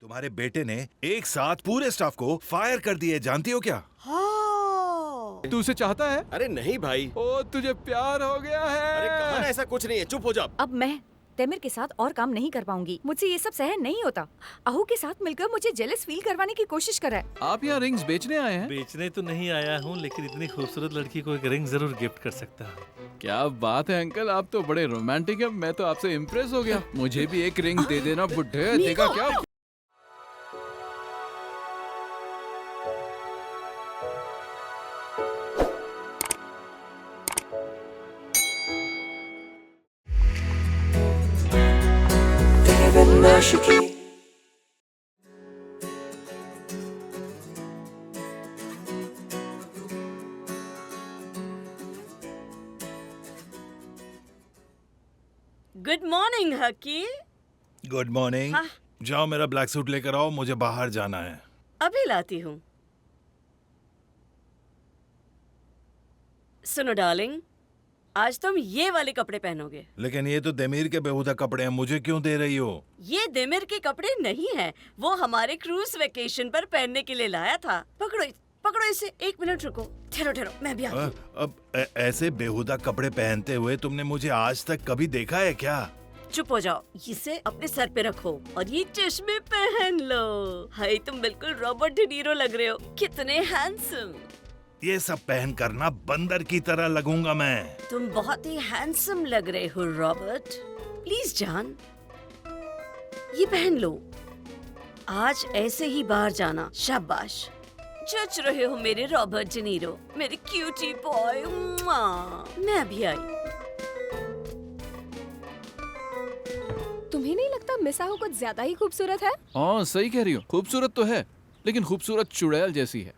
तुम्हारे बेटे ने एक साथ पूरे स्टाफ को फायर कर दिए, जानती हो क्या? हाँ। तू उसे चाहता है? अरे नहीं भाई। ओ तुझे प्यार हो गया है। अरे कहा ना, ऐसा कुछ नहीं है, चुप हो जा। अब मैं तेमिर के साथ और काम नहीं कर पाऊंगी। मुझसे ये सब सहन नहीं होता। आहू के साथ मिलकर मुझे जेलस फील करवाने की कोशिश कर रहा है। आप यहाँ रिंग्स बेचने आए हैं? बेचने तो नहीं आया हूँ, लेकिन इतनी खूबसूरत लड़की को एक रिंग जरूर गिफ्ट कर सकता हूँ। क्या बात है अंकल, आप तो बड़े रोमांटिक हैं। मैं तो आपसे इम्प्रेस हो गया। मुझे भी एक रिंग दे देना बुड्ढे। देखा क्या? Good morning Haki. Good morning. हाँ। जाओ मेरा ब्लैक सूट लेकर आओ, मुझे बाहर जाना है। अभी लाती हूँ। सुनो डार्लिंग, आज तुम ये वाले कपड़े पहनोगे। लेकिन ये तो देमीर के बेहुदा कपड़े हैं, मुझे क्यों दे रही हो? ये देमिर के कपड़े नहीं हैं, वो हमारे क्रूज वेकेशन पर पहनने के लिए लाया था। पकड़ो इसे। एक मिनट रुको, ठहरो, मैं भी आती हूँ। अब ऐसे बेहुदा कपड़े पहनते हुए तुमने मुझे आज तक कभी देखा है क्या? चुप हो जाओ, इसे अपने सर पे रखो और ये चश्मे पहन लो। हाय, तुम बिल्कुल रॉबर्ट डी नीरो लग रहे हो। कितने हैंडसम। ये सब पहन कर ना बंदर की तरह लगूंगा मैं। तुम बहुत ही हैंडसम लग रहे हो रॉबर्ट। प्लीज जान, ये पहन लो। आज ऐसे ही बाहर जाना। शाबाश, जच रहे हो मेरे रॉबर्ट डी नीरो, मेरे क्यूटी बॉय। मैं अभी आई। तुम्हें नहीं लगता मिसाहो कुछ ज्यादा ही खूबसूरत है? हाँ सही कह रही हो, खूबसूरत तो है, लेकिन खूबसूरत चुड़ैल जैसी है।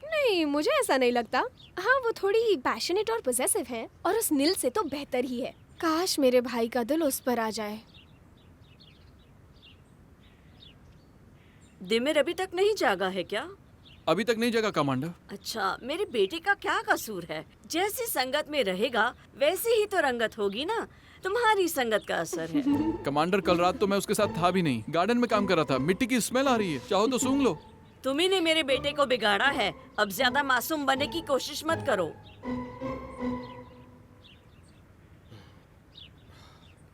नहीं, मुझे ऐसा नहीं लगता। हाँ, वो थोड़ी पैशनेट और पोजेसिव है, और उस नील से तो बेहतर ही है। काश मेरे भाई का दिल उस पर आ जाए। दिमिर अभी तक नहीं जागा है क्या? अभी तक नहीं जगा कमांडर। अच्छा, मेरे बेटे का क्या कसूर है? जैसी संगत में रहेगा वैसी ही तो रंगत होगी ना। तुम्हारी संगत का असर है। कमांडर, कल रात तो मैं उसके साथ था भी नहीं, गार्डन में काम कर रहा था। मिट्टी की स्मेल आ रही है, चाहो तो सूंघ लो। तुम्ही ने मेरे बेटे को बिगाड़ा है। अब ज्यादा मासूम बनने की कोशिश मत करो।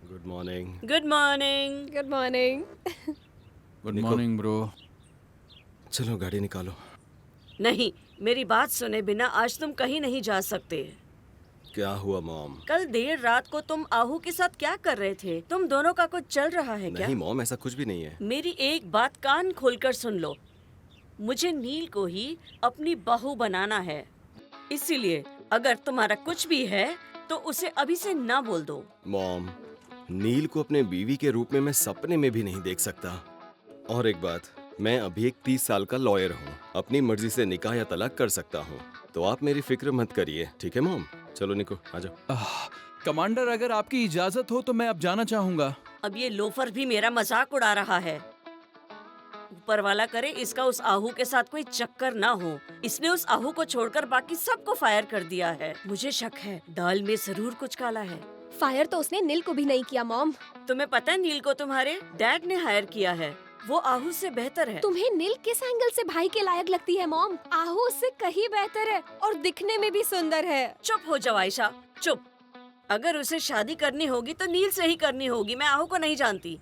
Good morning. Good morning. Good morning. Good निको। Morning bro. चलो गाड़ी निकालो। नहीं, मेरी बात सुने बिना आज तुम कहीं नहीं जा सकते। क्या हुआ मॉम? कल देर रात को तुम आहू के साथ क्या कर रहे थे? तुम दोनों का कुछ चल रहा है क्या? नहीं मॉम, ऐसा कुछ भी नहीं है। मेरी एक बात कान खोलकर सुन लो। मुझे नील को ही अपनी बहू बनाना है, इसीलिए अगर तुम्हारा कुछ भी है तो उसे अभी से ना बोल दो। मॉम, नील को अपने बीवी के रूप में मैं सपने में भी नहीं देख सकता। और एक बात, मैं अभी एक 30 साल का लॉयर हूँ, अपनी मर्जी से निकाह या तलाक कर सकता हूँ। तो आप मेरी फिक्र मत करिए, ठीक है मॉम? चलो निको, आ जाओ। कमांडर, अगर आपकी इजाजत हो तो मैं अब जाना चाहूंगा। अब ये लोफर भी मेरा मजाक उड़ा रहा है। ऊपर वाला करे इसका उस आहू के साथ कोई चक्कर ना हो। इसने उस आहू को छोड़कर बाकी सबको फायर कर दिया है। मुझे शक है दाल में जरूर कुछ काला है। फायर तो उसने नील को भी नहीं किया मॉम। तुम्हें पता है नील को तुम्हारे डैड ने हायर किया है। वो आहू से बेहतर है। तुम्हें नील किस एंगल से भाई के लायक लगती है मॉम? आहू उससे कहीं बेहतर है और दिखने में भी सुंदर है। चुप हो जाओ आयशा, चुप। अगर उसे शादी करनी होगी तो नील से ही करनी होगी। मैं आहू को नहीं जानती।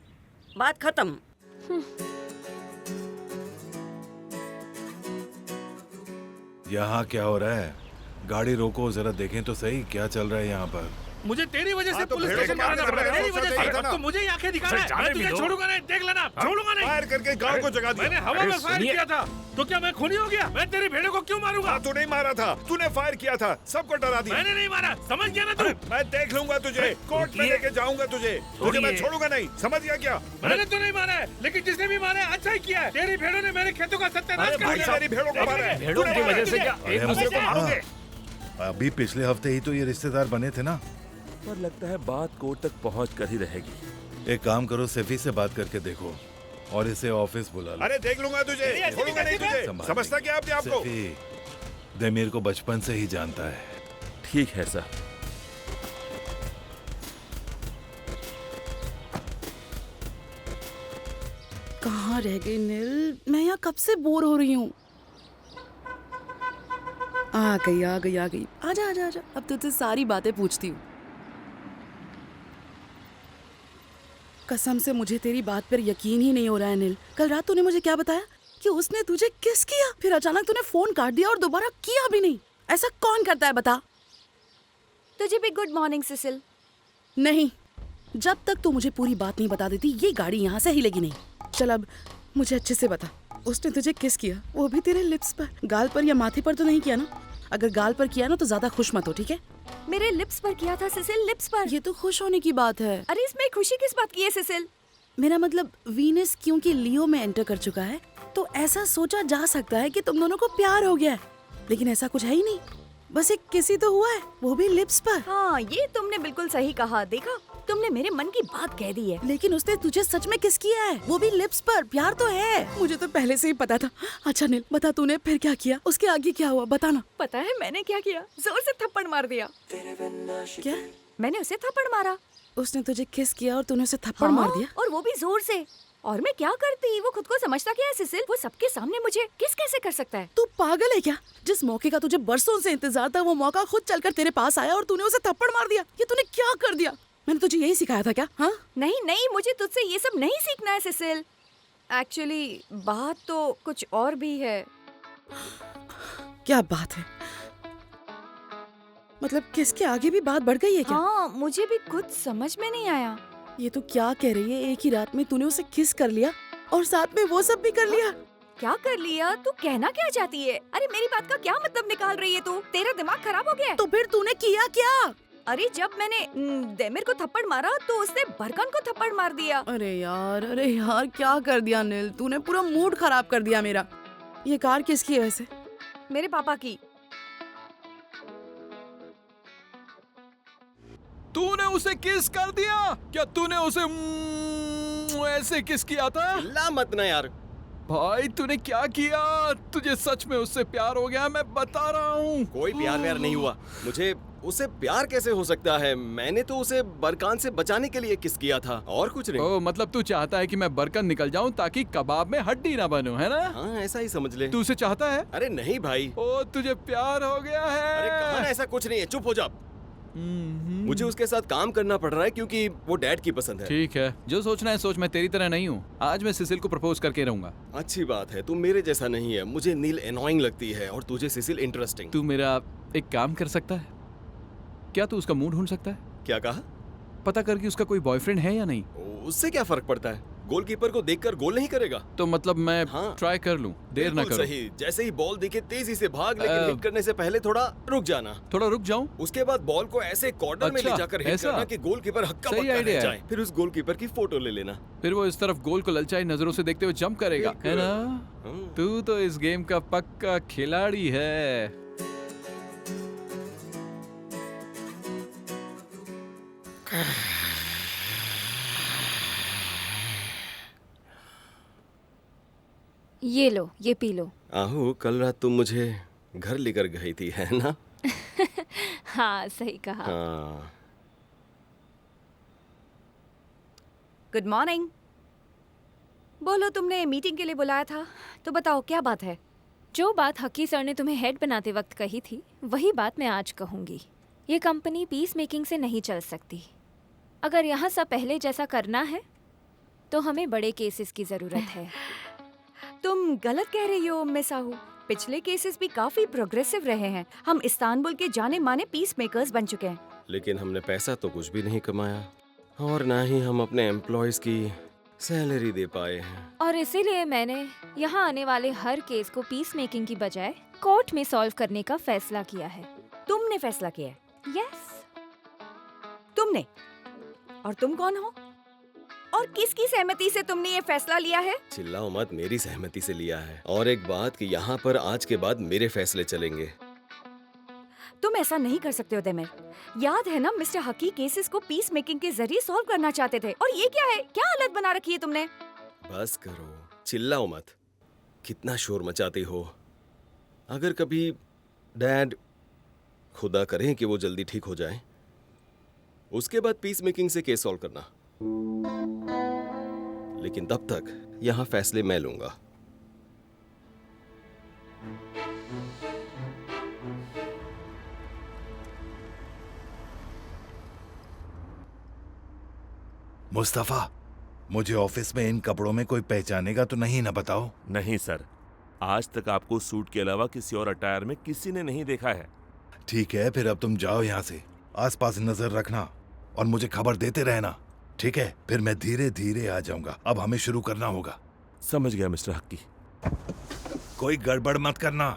बात खत्म। यहाँ क्या हो रहा है? गाड़ी रोको, जरा देखें तो सही क्या चल रहा है यहाँ पर। मुझे तेरी वजह से तो पुलिस भेड़ों स्टेशन को मारना जाना पड़ा। पड़ा, तेरी वजह सोचा से था ना। अब तो मुझे ही आंखें दिखा रहा है। मैं तुझे छोड़ूंगा नहीं, देख लेना, छोड़ूंगा नहीं। फायर करके गांव को जगा दिया। मैंने हवा में फायर किया था, तो क्या मैं खूनी हो गया? मैं तेरी भेड़ों को क्यों मारूंगा? तू नहीं मारा था, तूने फायर किया था, सबको डरा दिया। मैंने नहीं मारा, समझ गया ना तू? मैं देख लूंगा तुझे, कोर्ट में लेके जाऊंगा तुझे मैं छोड़ूंगा नहीं, समझ गया क्या? मैंने तो नहीं मारा है, लेकिन जिसने भी मारा है अच्छा ही किया है। तेरी भेड़ों ने मेरे खेतों का सत्यानाश कर दिया। मेरी भेड़ों को मारा है। भेड़ों की वजह से क्या एक दूसरे को मारोगे? अभी पिछले हफ्ते ही तो ये रिश्तेदार बने थे ना। पर लगता है बात कोर्ट तक पहुंच कर ही रहेगी। एक काम करो, सेफी से बात करके देखो और इसे ऑफिस बुला लो। अरे देख लूंगा तुझे, छोड़ूंगा नहीं तुझे। समझता क्या आपने आपको? सेफी देमीर को बचपन से ही जानता है। ठीक है सर। कहाँ कहाँ रह गई नील? मैं यहाँ कब से बोर हो रही हूँ। आ गई आजा आजा आजा, अब तुझसे सारी बातें पूछती हूँ। कसम से मुझे तेरी बात पर यकीन ही नहीं हो रहा है नील। कल रात तूने मुझे क्या बताया कि उसने तुझे किस किया, फिर अचानक तूने फोन काट दिया और दोबारा किया भी नहीं। ऐसा कौन करता है बता? तुझे भी गुड मॉर्निंग सिसिल। नहीं, जब तक तू मुझे पूरी बात नहीं बता देती ये गाड़ी यहाँ से हिलेगी नहीं। चल अब मुझे अच्छे से बता, उसने तुझे किस किया, वो भी तेरे लिप्स पर, गाल पर या माथे पर तो नहीं किया ना? अगर गाल पर किया ना तो ज्यादा खुश मत हो, ठीक है? मेरे लिप्स पर किया था सिसिल, लिप्स पर। ये तो खुश होने की बात है। अरे इसमें खुशी किस बात की है सिसिल? मेरा मतलब वीनस क्योंकि लियो में एंटर कर चुका है तो ऐसा सोचा जा सकता है कि तुम दोनों को प्यार हो गया है, लेकिन ऐसा कुछ है ही नहीं। बस एक किसी तो हुआ है, वो भी लिप्स पर। हाँ, ये तुमने बिल्कुल सही कहा। देखा, तुमने मेरे मन की बात कह दी है। लेकिन उसने तुझे सच में किस किया है, वो भी लिप्स पर। प्यार तो है, मुझे तो पहले से ही पता था। अच्छा नील बता, तूने फिर क्या किया? उसके आगे क्या हुआ बताना। पता है मैंने क्या किया? जोर से थप्पड़ मार दिया। क्या? मैंने उसे थप्पड़ मारा। उसने तुझे किस किया और तूने उसे थप्पड़ हाँ, मार दिया? और वो भी जोर से। और मैं क्या करती? वो खुद को समझता क्या है सिसिल? वो सबके सामने मुझे किस कैसे कर सकता है? तू पागल है क्या? जिस मौके का तुझे बरसों से इंतजार था वो मौका खुद चलकर तेरे पास आया और तूने उसे थप्पड़ मार दिया। ये तूने क्या कर दिया? मैंने तुझे यही सिखाया था क्या? हाँ? नहीं, मुझे तुझसे ये सब नहीं सीखना है सिसिल। एक्चुअली बात तो कुछ और भी है। क्या बात है? मतलब किसके आगे भी बात बढ़ गई है क्या? हाँ, मुझे भी कुछ समझ में नहीं आया। ये तो क्या कह रही है, एक ही रात में तूने उसे किस कर लिया और साथ में वो सब भी कर लिया। क्या कर लिया? तू कहना क्या चाहती है? अरे मेरी बात का क्या मतलब निकाल रही है तू? तेरा दिमाग खराब हो गया है? तो फिर तूने किया क्या? अरे जब मैंने देमिर को थप्पड़ मारा तो उसने बरकन को थप्पड़ मार दिया। अरे यार क्या कर दिया नील, तूने पूरा मूड खराब कर दिया मेरा। ये कार किसकी है वैसे? मेरे पापा की। तूने उसे किस कर दिया? क्या तूने उसे ऐसे किस किया था? ला मत ना यार। भाई तूने क्या किया? तुझे सच में उससे प्यार हो गया, मैं बता रहा हूँ। कोई प्यार व्यार नहीं हुआ। मुझे उससे प्यार कैसे हो सकता है? मैंने तो उसे बरकान से बचाने के लिए किस किया था और कुछ नहीं। ओ, मतलब तू चाहता है कि मैं बरकन निकल जाऊं ताकि कबाब में हड्डी ना बनूं, है ना? हाँ ऐसा ही समझ ले। तू उसे चाहता है? अरे नहीं भाई। ओ, तुझे प्यार हो गया है। अरे कहा ना ऐसा कुछ नहीं है, चुप हो जा। मुझे उसके साथ काम करना पड़ रहा है क्योंकि वो डैड की पसंद है। ठीक है, जो सोचना है सोच, मैं तेरी तरह नहीं हूँ। आज मैं सिसिल को प्रपोज करके रहूंगा। अच्छी बात है, तू मेरे जैसा नहीं है। मुझे नील एनोइंग लगती है और तुझे सिसिल इंटरेस्टिंग। तू मेरा एक काम कर सकता है क्या? तू उसका मूड ढूंढ सकता है? क्या कहा? पता कर कि उसका कोई बॉयफ्रेंड है या नहीं। उससे क्या फर्क पड़ता है? गोलकीपर को देखकर गोल नहीं करेगा। तो मतलब मैं हाँ, ट्राई कर लूं, देर ना करूं। सही। जैसे ही बॉल दिखे तेजी से भाग, लेकिन हिट करने से पहले थोड़ा रुक जाना। थोड़ा रुक जाऊं? उसके बाद बॉल को ऐसे कॉर्नर में ले जाकर हिट करना कि गोलकीपर हक्का बक्का रह जाए। फिर उस गोलकीपर की फोटो ले लेना। फिर वो इस तरफ गोल को ललचाई नजरों से देखते हुए जंप करेगा, है ना? तू तो इस गेम का पक्का खिलाड़ी है। ये लो, ये पी लो। आहू, कल रात तुम मुझे घर लेकर गई थी, है ना? हाँ, सही कहा। हाँ। Good morning. बोलो, तुमने मीटिंग के लिए बुलाया था, तो बताओ क्या बात है? जो बात हकी सर ने तुम्हें हेड बनाते वक्त कही थी, वही बात मैं आज कहूँगी। ये कंपनी पीस मेकिंग से नहीं चल सकती। अगर यहाँ सब पहले जैसा करना है तो हमें बड़े केसेस की ज़रूरत है। तुम गलत कह रही हो मिस आहू। पिछले केसेस भी काफी प्रोग्रेसिव रहे हैं। हम इस्तांबुल के जाने माने पीस मेकर्स बन चुके हैं। लेकिन हमने पैसा तो कुछ भी नहीं कमाया और ना ही हम अपने एम्प्लॉयज की सैलरी दे पाए हैं। और इसीलिए मैंने यहाँ आने वाले हर केस को पीस मेकिंग की बजाय कोर्ट में सॉल्व करने का फैसला किया है। तुमने फैसला किया है? यस, तुमने? और तुम कौन हो और किसकी सहमति से तुमने ये फैसला लिया है? चिल्लाओ मत, मेरी सहमति से लिया है। और एक बात कि यहाँ पर आज के बाद मेरे फैसले चलेंगे। तुम ऐसा नहीं कर सकते हो देमिर। याद है ना, मिस्टर हकी केसेस को पीस मेकिंग के जरिए सॉल्व करना चाहते थे, और ये क्या है? क्या हालत बना रखी है तुमने? बस करो, चिल्लाओ मत। कितना शोर मचाती हो। अगर कभी डैड, खुदा करे कि वो जल्दी ठीक हो जाए, उसके बाद पीस मेकिंग से केस सॉल्व करना। लेकिन तब तक यहाँ फैसले मैं लूंगा। मुस्तफा, मुझे ऑफिस में इन कपड़ों में कोई पहचानेगा तो नहीं ना, बताओ। नहीं सर, आज तक आपको सूट के अलावा किसी और अटायर में किसी ने नहीं देखा है। ठीक है, फिर अब तुम जाओ यहाँ से। आसपास नजर रखना और मुझे खबर देते रहना, ठीक है? फिर मैं धीरे धीरे आ जाऊंगा। अब हमें शुरू करना होगा। समझ गया मिस्टर हक्की। कोई गड़बड़ मत करना।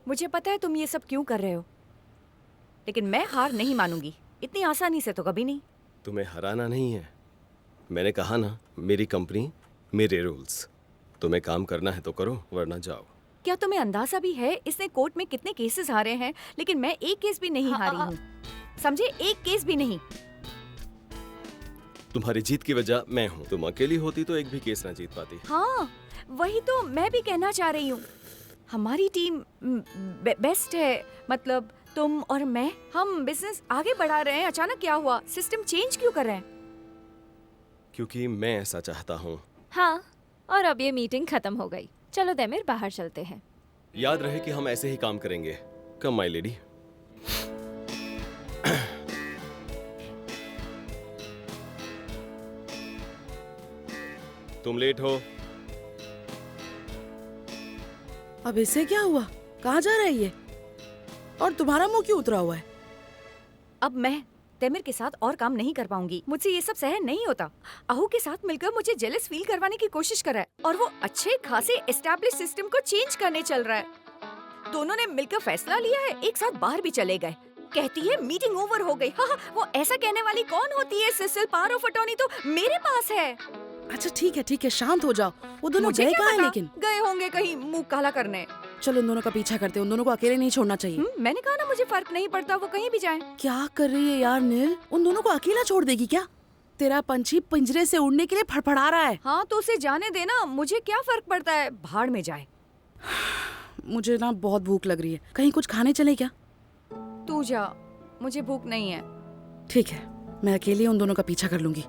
मुझे पता है तुम ये सब क्यों कर रहे हो, लेकिन मैं हार नहीं मानूंगी, इतनी आसानी से तो कभी नहीं। तुम्हें हराना नहीं है। मैंने कहा ना, मेरी कंपनी, मेरे रूल्स। तुम्हें काम करना है तो करो, वरना जाओ। क्या तुम्हें अंदाजा भी है इसने कोर्ट में कितने केसेस हारे हैं, लेकिन मैं एक केस भी नहीं हारी हूँ, समझे? एक केस भी नहीं। तुम्हारी जीत की वजह मैं हूँ। तुम अकेली होती तो एक भी केस ना जीत पाती। हाँ, वही तो मैं भी कहना चाह रही हूँ। हमारी टीम बेस्ट है, मतलब तुम और मैं। हम बिजनेस आगे बढ़ा रहे हैं, अचानक क्या हुआ? सिस्टम चेंज क्यों कर रहे हैं? क्योंकि मैं ऐसा चाहता हूँ। हाँ, और अब ये मीटिंग खत्म हो गई। चलो देमिर, बाहर चलते हैं। याद रहे कि हम ऐसे ही काम करेंगे। Come my lady. तुम लेट हो। अब इसे क्या हुआ? कहाँ जा रहा है ये? और तुम्हारा मुंह क्यों उतरा हुआ है? अब मैं तेमिर के साथ और काम नहीं कर पाऊंगी। मुझसे ये सब सहन नहीं होता। आहू के साथ मिलकर मुझे जेलस फील करवाने की कोशिश कर रहा है, और वो अच्छे खासे एस्टैब्लिश सिस्टम को चेंज करने चल रहा है। दोनों ने मिलकर फैसला लिया है, एक साथ बाहर भी चले गए। कहती है मीटिंग ओवर हो गई। हाँ, वो ऐसा कहने वाली कौन होती है? सिसिल, पावर ऑफ अटॉर्नी तो मेरे पास है। अच्छा ठीक है, शांत हो जाओ। वो दोनों मुझे गए क्या कहाँ हैं? पता? लेकिन गए होंगे कहीं मुंह काला करने। चलो उन दोनों का पीछा करते हैं। उन दोनों को अकेले नहीं छोड़ना चाहिए। मैंने कहा ना, मुझे फर्क नहीं पड़ता, वो कहीं भी जाएं। क्या कर रही है यार नील? उन दोनों को अकेला छोड़ देगी क्या? तेरा पंछी पिंजरे से उड़ने के लिए फड़फड़ा रहा है। हाँ तो उसे जाने देना, मुझे क्या फर्क पड़ता है, भाड़ में जाए। मुझे ना बहुत भूख लग रही है, कहीं कुछ खाने चले क्या? तू जा, मुझे भूख नहीं है। ठीक है, मैं अकेली उन दोनों का पीछा कर लूंगी।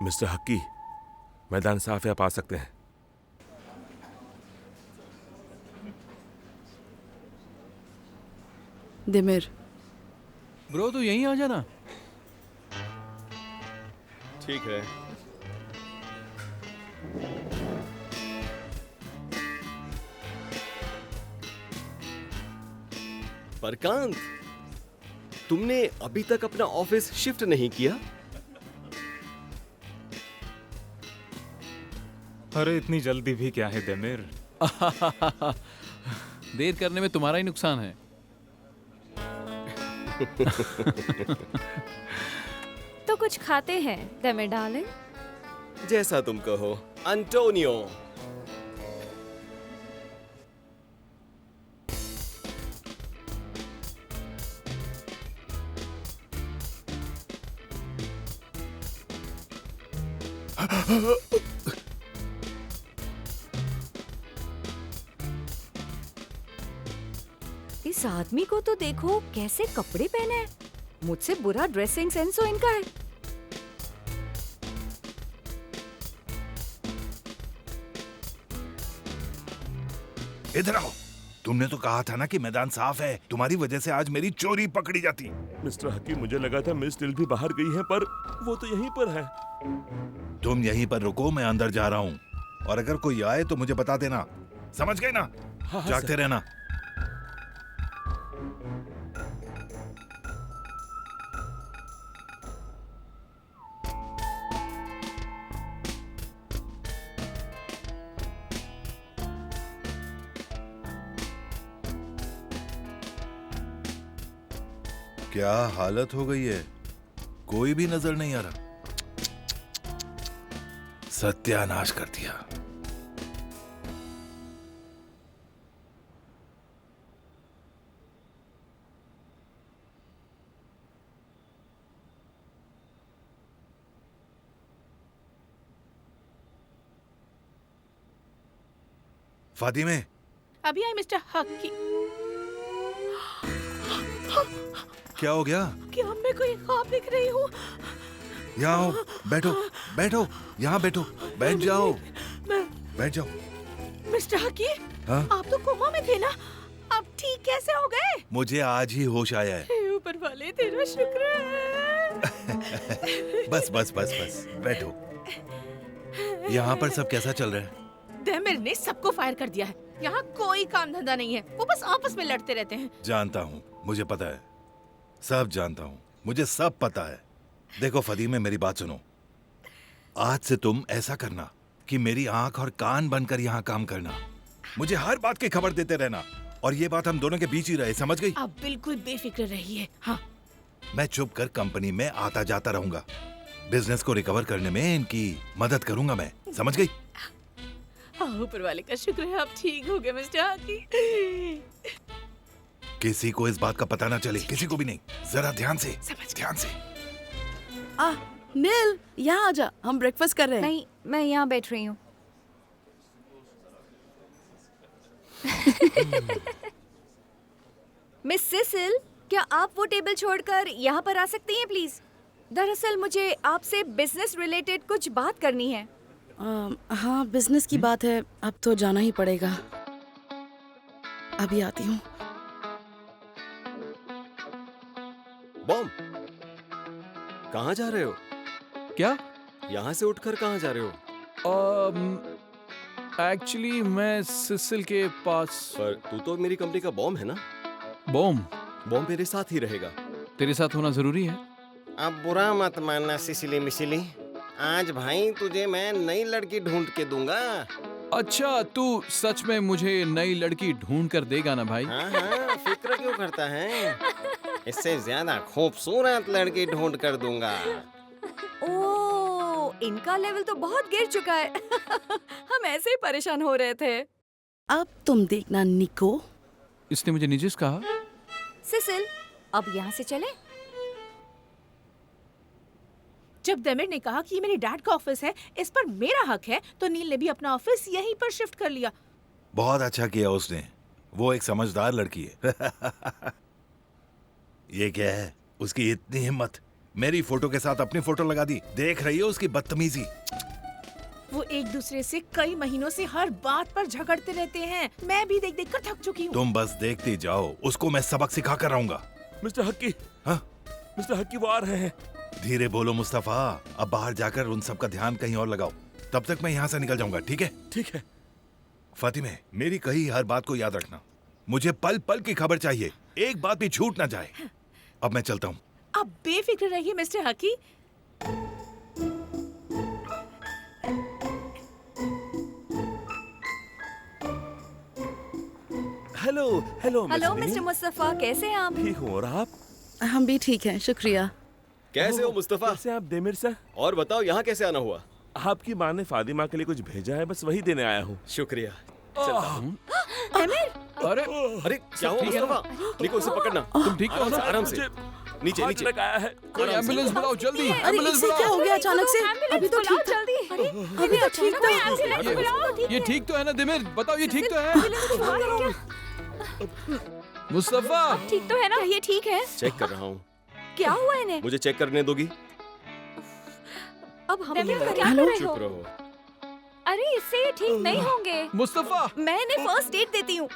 मिस्टर हक्की, मैदान साफ है, आप आ सकते हैं। दिमिर, ब्रो तू यहीं आ जाना। ठीक है। परकांत, तुमने अभी तक अपना ऑफिस शिफ्ट नहीं किया? अरे इतनी जल्दी भी क्या है देमिर? देर करने में तुम्हारा ही नुकसान है। तो कुछ खाते हैं देमिर डार्लिंग? जैसा तुम कहो, अंटोनियो। इस आदमी को तो देखो, कैसे कपड़े पहने हैं। मुझसे बुरा ड्रेसिंग सेंस हो इनका है। इधर आओ। तुमने तो कहा था ना कि मैदान साफ है। तुम्हारी वजह से आज मेरी चोरी पकड़ी जाती। मिस्टर हक्की, मुझे लगा था मिस टिल भी बाहर गई है, पर वो तो यहीं पर है। तुम यहीं पर रुको, मैं अंदर जा रहा हूँ, और अगर कोई आए तो मुझे बता देना। समझ गए ना? हाँ, जागते रहना। क्या हालत हो गई है? कोई भी नजर नहीं आ रहा। सत्यानाश कर दिया। फातिमे, अभी आई मिस्टर हकी। क्या हो गया? क्या मैं कोई ख्वाब देख रही हूँ? यहाँ आओ, बैठो बैठो, यहाँ बैठो, बैठ जाओ, बैठ जाओ। मिस्टर हकी, हाँ? आप तो कोमा में थे ना, आप ठीक कैसे हो गए? मुझे आज ही होश आया है। हे ऊपर वाले, तेरा शुक्र है। बस बस बस बस, बैठो। यहाँ पर सब कैसा चल रहा है? देमिर ने सबको फायर कर दिया है। यहाँ कोई काम धंधा नहीं है, वो बस आपस में लड़ते रहते हैं। जानता हूँ, मुझे पता है, सब जानता हूँ, मुझे सब पता है। देखो फदीमे, मेरी बात सुनो। आज से तुम ऐसा करना कि मेरी आंख और कान बनकर यहाँ काम करना, मुझे हर बात की खबर देते रहना, और ये बात हम दोनों के बीच ही रहे, समझ गई? आप बिल्कुल बेफिक्र रहिए। हाँ, मैं चुप कर कंपनी में आता जाता रहूंगा, बिजनेस को रिकवर करने में इनकी मदद करूंगा मैं, समझ गई? ऊपर वाले का शुक्र है आप ठीक हो गए मिस्टर हकी। किसी को इस बात का पता ना चले, किसी को भी नहीं। जरा ध्यान से, ध्यान से। नील, यहाँ आजा, हम ब्रेकफास्ट कर रहे हैं। नहीं, मैं यहाँ बैठ रही हूँ। मिस सिसिल, क्या आप वो टेबल छोड़कर यहाँ पर आ सकती हैं प्लीज? दरअसल मुझे आपसे बिजनेस रिलेटेड कुछ बात करनी है। हाँ, बिजनेस की बात है, अब तो जाना ही पड़ेगा। अभी आती हूँ। बॉम, कहाँ जा रहे हो? क्या? यहाँ से उठकर कहाँ जा रहे हो? एक्चुअली मैं सिसिल के पास। पर तू तो मेरी कंपनी का बॉम है ना? बॉम मेरे साथ ही रहेगा। तेरे साथ होना जरूरी है। अब बुरा मत मानना सिसिली मिसिली, आज भाई तुझे मैं नई लड़की ढूंढ के दूंगा। अच्छा, तू सच में मुझे नई लड़की ढूंढ कर देगा ना भाई? हाँ, फिक्र क्यों करता है? इससे ज्यादा खूबसूरत लड़की ढूंढ कर दूंगा। ओह, इनका लेवल तो बहुत गिर चुका है। हम ऐसे ही परेशान हो रहे थे। अब तुम देखना निको। इसने मुझे निजिस कहा। सिसिल, अब यहाँ से चले? जब देमिर ने कहा कि ये मेरे डैड का ऑफिस है, इस पर मेरा हक है, तो नील ने भी अपना ऑफिस यहीं पर शिफ्ट कर लिया। बहुत अच्छा किया उसने, वो एक समझदार लड़की है। ये क्या है, उसकी इतनी हिम्मत, मेरी फोटो के साथ अपनी फोटो लगा दी। देख रही हो उसकी बदतमीजी? वो एक दूसरे से कई महीनों से हर बात पर झगड़ते रहते हैं। मैं भी देख देख कर थक चुकी हूँ। तुम बस देखती जाओ, उसको मैं सबक सिखा कर रहूंगा। मिस्टर हक्की, हाँ? मिस्टर हक्की वो आ रहे हैं। धीरे बोलो मुस्तफा, अब बाहर जाकर उन सब का ध्यान कहीं और लगाओ। तब तक मैं यहाँ से निकल जाऊंगा, ठीक है? ठीक है। फातिमे, मेरी कही हर बात को याद रखना, मुझे पल पल की खबर चाहिए, एक बात भी छूट ना जाए। अब मैं चलता हूँ। अब बेफिक्र रहिए mister Haki. Hello hello hello mister Mustafa, कैसे हैं आप? ठीक हो? और आप? हम भी ठीक हैं, शुक्रिया। कैसे हो मुस्तफा? कैसे आप देमिर सर? और बताओ यहाँ कैसे आना हुआ? आपकी माँ ने फातिमा के लिए कुछ भेजा है, बस वही देने आया हूँ। शुक्रिया। चलता हूँ। अरे अरे क्या हुआ मुस्तफा? निको इसे पकड़ना। तुम ठीक हो ना? आराम से। नीचे नीचे। आया है। कोई एम्बुलेंस बुलाओ जल्दी। अरे इसे क्या हो गया अचानक से? अभी तो ठीक था। अभी तो ठीक था। ये ठीक तो है ना दिमिर? बताओ ये ठीक तो है? मुस्तफा ठीक तो है ना? ये ठीक है? चेक कर रहा हूँ। क्या हुआ इन्हें? मुझे चेक करने दोगी? अब हम क्या कर हेलो? रहे चुप हो? रहो। अरे इससे ये ठीक नहीं होंगे। मुस्तफा मैं इन्हें फर्स्ट एड देती हूँ।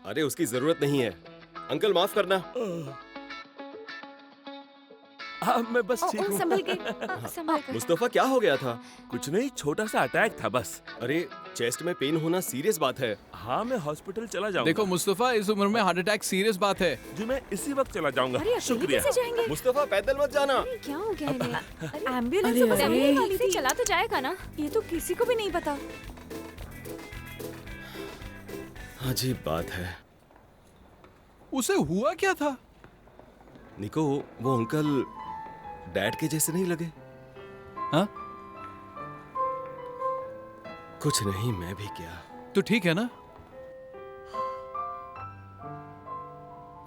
अरे उसकी जरूरत नहीं है। अंकल माफ करना। मैं बस ठीक हूँ। संभल के, संभल कर। मुस्तफा क्या हो गया था? कुछ नहीं, छोटा सा अटैक था बस। अरे चेस्ट में पेन होना सीरियस बात है। हाँ, मैं हॉस्पिटल चला जाऊंगा। देखो मुस्तफा, इस उम्र में हार्ट अटैक सीरियस बात है। जी मैं इसी वक्त चला जाऊंगा। अरे अकेले शुक्रिया। कैसे जाएंगे? मुस्तफा पैदल मत जाना। क्या हो गया इन्हें? एम्बुलेंस अरे, तो बस अरे। आने वाली इसे थी। चला तो जाएगा ना? ये तो किसी को भी नहीं पता। अजीब बात है। उसे हुआ क्या था? निको, वो अंकल डैड के जैसे नहीं लगे? हाँ? कुछ नहीं, मैं भी क्या। तो ठीक है ना?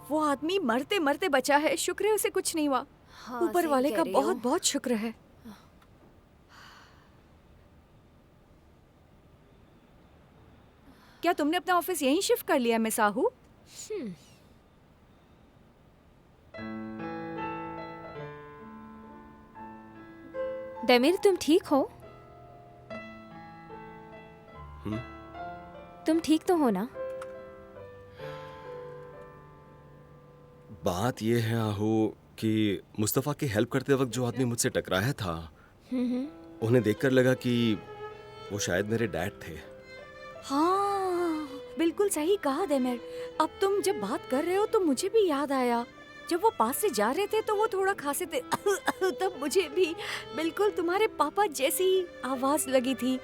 वो आदमी मरते मरते बचा है, शुक्र है उसे कुछ नहीं हुआ। हाँ, ऊपर सही वाले कह का रही हो। बहुत बहुत शुक्र है। क्या तुमने अपना ऑफिस यहीं शिफ्ट कर लिया मिस आहू? देमिर, तुम ठीक हो? तुम ठीक तो हो ना? बात यह है आहू कि मुस्तफा की हेल्प करते वक्त जो आदमी मुझसे टकराया था, उन्हें देखकर लगा कि वो शायद मेरे डैड थे। हाँ, बिल्कुल सही कहा देमिर। अब तुम जब बात कर रहे हो तो मुझे भी याद आया, जब वो पास से जा रहे थे तो वो थोड़ा खांसे थे तब मुझे भी बिल्कुल तुम्हारे पापा जैसी आवाज लगी थी।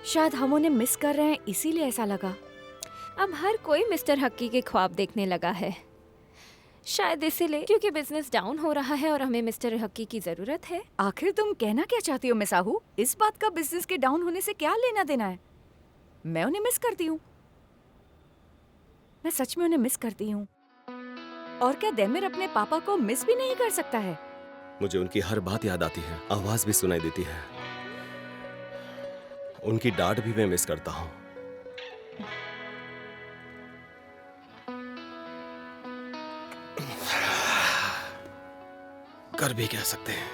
शायद हम उन्हें मिस कर रहे हैं इसीलिए ऐसा लगा। अब हर कोई मिस्टर हक्की के ख्वाब देखने लगा है, शायद इसीलिए, क्योंकि बिजनेस डाउन हो रहा है और हमें मिस्टर हक्की की जरूरत है। आखिर तुम कहना क्या चाहती हो मिस आहू? इस बात का बिजनेस के डाउन होने से क्या लेना देना है? मैं उन्हें मिस करती हूँ, मैं सच में उन्हें मिस करती हूँ। और क्या देमिर अपने पापा को मिस भी नहीं कर सकता है? मुझे उनकी हर बात याद आती है, आवाज भी सुनाई देती है। उनकी डांट भी मैं मिस करता हूँ। कर भी कह सकते हैं।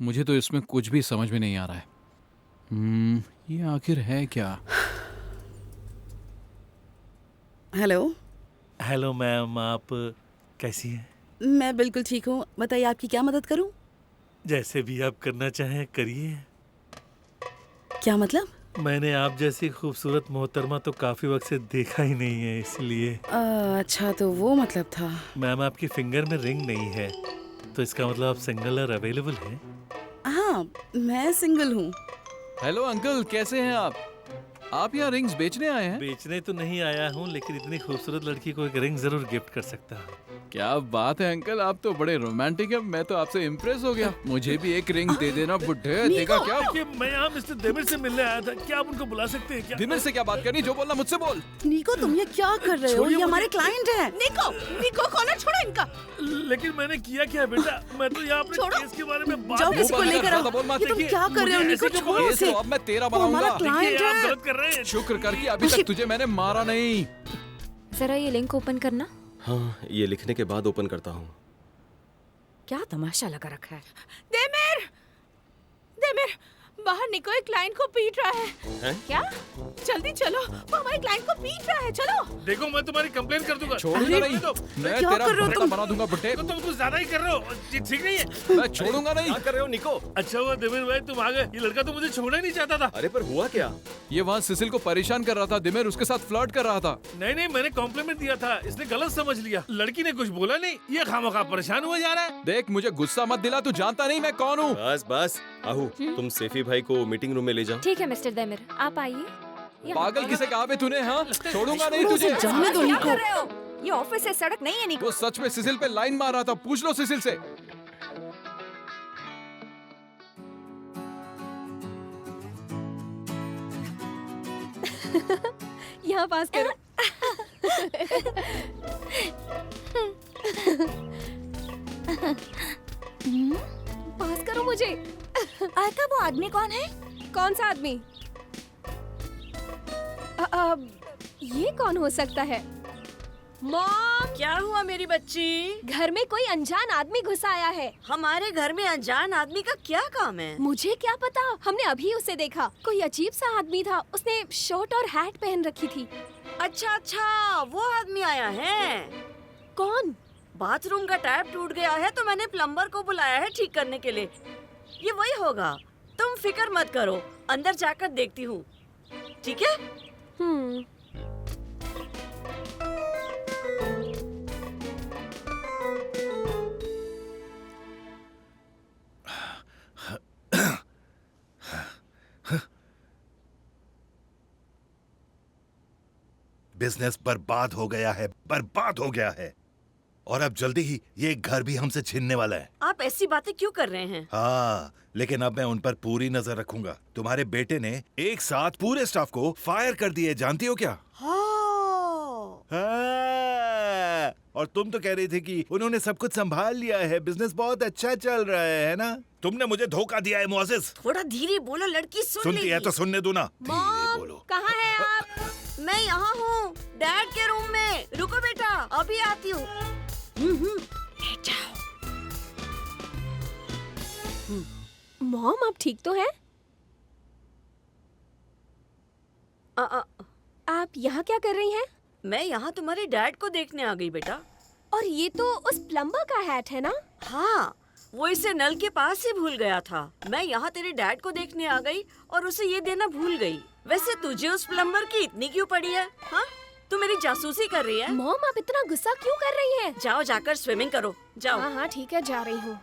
मुझे तो इसमें कुछ भी समझ में नहीं आ रहा है। ये आखिर है क्या? हेलो। हेलो मैम, आप कैसी हैं? मैं बिल्कुल ठीक हूँ, बताइए आपकी क्या मदद करूँ? जैसे भी आप करना चाहें करिए। क्या मतलब? मैंने आप जैसी खूबसूरत मोहतरमा तो काफी वक्त से देखा ही नहीं है, इसलिए। अच्छा, तो वो मतलब था। मैम, आपकी फिंगर में रिंग नहीं है, तो इसका मतलब आप सिंगल और अवेलेबल हैं? हाँ, मैं सिंगल हूँ। हेलो अंकल, कैसे हैं आप? आप यहाँ रिंग्स बेचने आए हैं? बेचने तो नहीं आया हूँ, लेकिन इतनी खूबसूरत लड़की को एक रिंग जरूर गिफ्ट कर सकता हूँ। क्या बात है अंकल, आप तो बड़े रोमांटिक हैं। मैं तो आपसे इम्प्रेस हो गया। मुझे भी एक रिंग दे देना बुड्ढे। देखा क्या? देखिए, मैं यहाँ मिस्टर देमिर से मिलने आया था, क्या आप उनको बुला सकते हैं क्या? दिमिर से क्या बात करनी? जो बोलना मुझसे बोल। निको, तुम ये क्या कर रहे हो? ये हमारे क्लाइंट हैं। निको, निको कॉलर छोड़ो इनका। लेकिन मैंने किया क्या बेटा? मैं तो यहाँ अपने केस के बारे में बात जाओ, किसी को लेकर आओ। ये तुम क्या कर रहे हो? निको, छोड़ो उसे। अब मैं तेरा वो हमारा बनाऊंगा। क्लाइंट आप है। गलत कर रहे हैं। शुक्र कर कि अभी तक तुझे मैंने मारा नहीं। जरा ये लिंक ओपन करना। हाँ, ये लिखने के बाद ओपन करता हूँ। क्या तमाशा लगा रखा है? देमिर, देमिर, बाहर निको एक क्लाइंट को पीट रहा है। हैं? क्या? जल्दी चलो, वो हमारे क्लाइंट को पीट रहा है, चलो। देखो, मैं तुम्हारी कंप्लेन कर दूंगा। छोड़ूंगा नहीं, मैं क्या तेरा कर रहे हो भट्टा तुम? बना दूंगा बुड्ढे। तो तुम कुछ ज्यादा ही कर रहे हो, ये ठीक नहीं है। मैं छोड़ूंगा नहीं। क्या कर रहे हो निको? अच्छा हुआ देमिर भाई तुम आ गए, ये लड़का तो मुझे छोड़ना ही नहीं चाहता था। अरे पर हुआ क्या? ये वहाँ सिसिल को परेशान कर रहा था। दिमिर उसके साथ फ्लर्ट कर रहा था। नहीं नहीं, मैंने कॉम्प्लीमेंट दिया था, इसने गलत समझ लिया। लड़की ने कुछ बोला नहीं, ये खामखा परेशान हुआ जा रहा है। देख, मुझे गुस्सा मत दिला। तू जानता नहीं मैं कौन हूँ। बस बस आहू, तुम सेफी भाई को मीटिंग रूम में ले जाओ। ठीक है मिस्टर देमिर, आप आइए। पागल किसे कहा बे तूने? हाँ, छोड़ूंगा नहीं छोड़ो तुझे। उसे, जाने दो क्या निको। कर रहे हो? ये ऑफिस है, सड़क नहीं है निको। वो सच में सिसिल पे लाइन मार रहा था। पूछ लो सिसिल से। यहाँ पास करो। पास करो मुझे। आयता, वो आदमी कौन है? कौन सा आदमी? ये कौन हो सकता है? मॉम, क्या हुआ मेरी बच्ची? घर में कोई अनजान आदमी घुस आया है। हमारे घर में अनजान आदमी का क्या काम है? मुझे क्या पता, हमने अभी उसे देखा। कोई अजीब सा आदमी था, उसने शर्ट और हैट पहन रखी थी। अच्छा अच्छा, वो आदमी आया है। कौन? बाथरूम का टैप टूट गया है तो मैंने प्लम्बर को बुलाया है ठीक करने के लिए। ये वही होगा, तुम फिक्र मत करो, अंदर जाकर देखती हूँ, ठीक है? बिजनेस बर्बाद हो गया है, बर्बाद हो गया है। और अब जल्दी ही ये घर भी हमसे छीनने वाला है। आप ऐसी बातें क्यों कर रहे हैं? हाँ, लेकिन अब मैं उन पर पूरी नजर रखूंगा। तुम्हारे बेटे ने एक साथ पूरे स्टाफ को फायर कर दिए, जानती हो क्या? हाँ, और तुम तो कह रही थी कि उन्होंने सब कुछ संभाल लिया है, बिजनेस बहुत अच्छा चल रहा है ना? तुमने मुझे धोखा दिया है मुआजिज। थोड़ा धीरे बोलो, लड़की सुनती है तो सुनने दो ना। धीरे बोलो। कहाँ है आप? मैं यहाँ हूँ, डैड के रूम में। रुको बेटा, अभी आती हूँ। लेट जाओ। मॉम, आप ठीक तो हैं? आप यहाँ क्या कर रही हैं? मैं यहाँ तुम्हारे डैड को देखने आ गई बेटा। और ये तो उस प्लम्बर का हैट है ना? हाँ, वो इसे नल के पास ही भूल गया था। मैं यहाँ तेरे डैड को देखने आ गई और उसे ये देना भूल गई। वैसे तुझे उस प्लम्बर की इतनी क्यों पड़ी है? हाँ, तू मेरी जासूसी कर रही है? मॉम, आप इतना गुस्सा क्यों कर रही हैं? जाओ, जाकर स्विमिंग करो, जाओ। हाँ हाँ ठीक है, जा रही हूँ।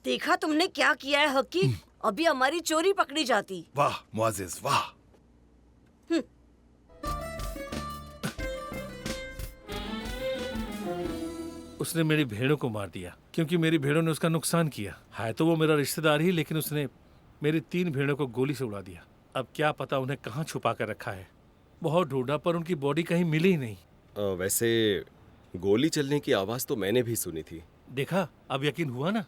देखा तुमने क्या किया है हकी? अभी हमारी चोरी पकड़ी जाती। वाह मुआजिज, वाह। उसने मेरी भेड़ों को मार दिया क्योंकि मेरी भेड़ों ने उसका नुकसान किया है। तो वो मेरा रिश्तेदार ही, लेकिन उसने मेरी 3 भेड़ों को गोली से उड़ा दिया। अब क्या पता उन्हें कहाँ छुपा कर रखा है। बहुत ढूंढा पर उनकी बॉडी कहीं मिली ही नहीं। वैसे गोली चलने की आवाज तो मैंने भी सुनी थी। देखा, अब यकीन हुआ ना?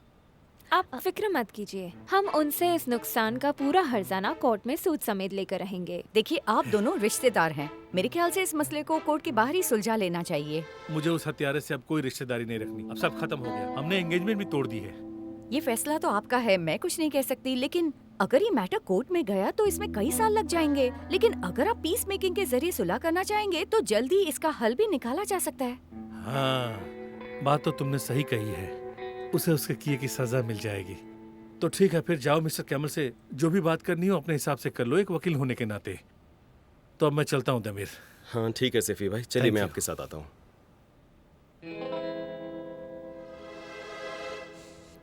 आप फिक्र मत कीजिए, हम उनसे इस नुकसान का पूरा हर्जाना कोर्ट में सूद समेत लेकर रहेंगे। देखिए, आप दोनों रिश्तेदार हैं। मेरे ख्याल से इस मसले को कोर्ट के बाहर ही सुलझा लेना चाहिए। मुझे उस हत्यारे से अब कोई रिश्तेदारी नहीं रखनी। अब सब खत्म हो गया। हमने एंगेजमेंट भी तोड़ दी है। ये फैसला तो आपका है, मैं कुछ नहीं कह सकती। लेकिन अगर ये मैटर कोर्ट में गया तो इसमें कई साल लग जाएंगे। लेकिन अगर आप पीस मेकिंग के जरिए सुलह करना चाहेंगे तो जल्दी इसका हल भी निकाला जा सकता है। हाँ, बात तो तुमने सही कही है। उसे उसके किए की सजा मिल जाएगी। तो ठीक है, फिर जाओ मिस्टर कैमल से जो भी बात करनी हो अपने हिसाब से कर लो, एक वकील होने के नाते। तो अब मैं चलता हूँ दमीर। हाँ ठीक है सैफी भाई, चलिए मैं आपके साथ आता हूँ।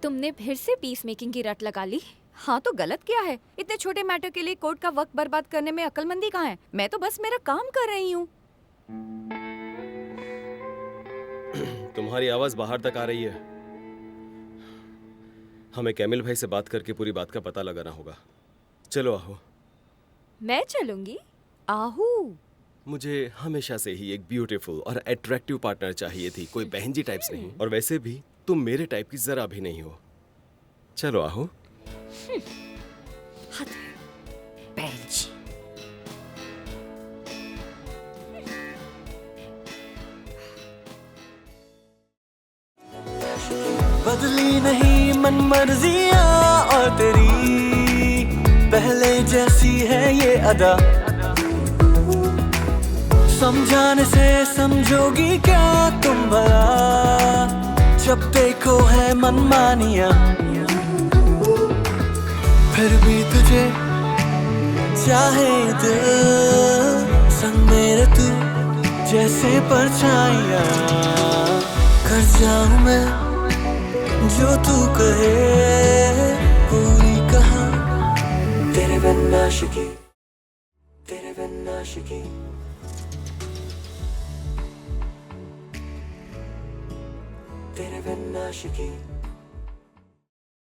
तुमने फिर से पीस मेकिंग की रट लगा ली। हाँ, तो गलत क्या है? इतने छोटे मैटर के लिए कोर्ट का वक्त बर्बाद करने में अक्लमंदी कहाँ है? मैं तो बस मेरा काम कर रही हूँ। तुम्हारी आवाज बाहर तक आ रही है। हमें कैमिल भाई से बात करके पूरी बात का पता लगाना होगा। चलो आहू। मैं चलूंगी। आहू, मुझे हमेशा से ही एक ब्यूटीफुल और अट्रैक्टिव पार्टनर चाहिए थी, कोई बहन जी टाइप्स नहीं। और वैसे भी तुम मेरे टाइप की जरा भी नहीं हो। चलो आहू। बेंच। बदली नहीं मन मर्जियाँ और तेरी पहले जैसी है ये अदा। समझाने से समझोगी क्या तुम भला, जब देखो है मनमानियाँ। फिर भी तुझे चाहे दिल, संग मेरे तू जैसे परछाइयाँ। कर जाऊँ मैं जो तू कहे, पूरी कहा तेरे बिन आशिकी, तेरे बिन आशिकी। तेरे बिन आशिकी।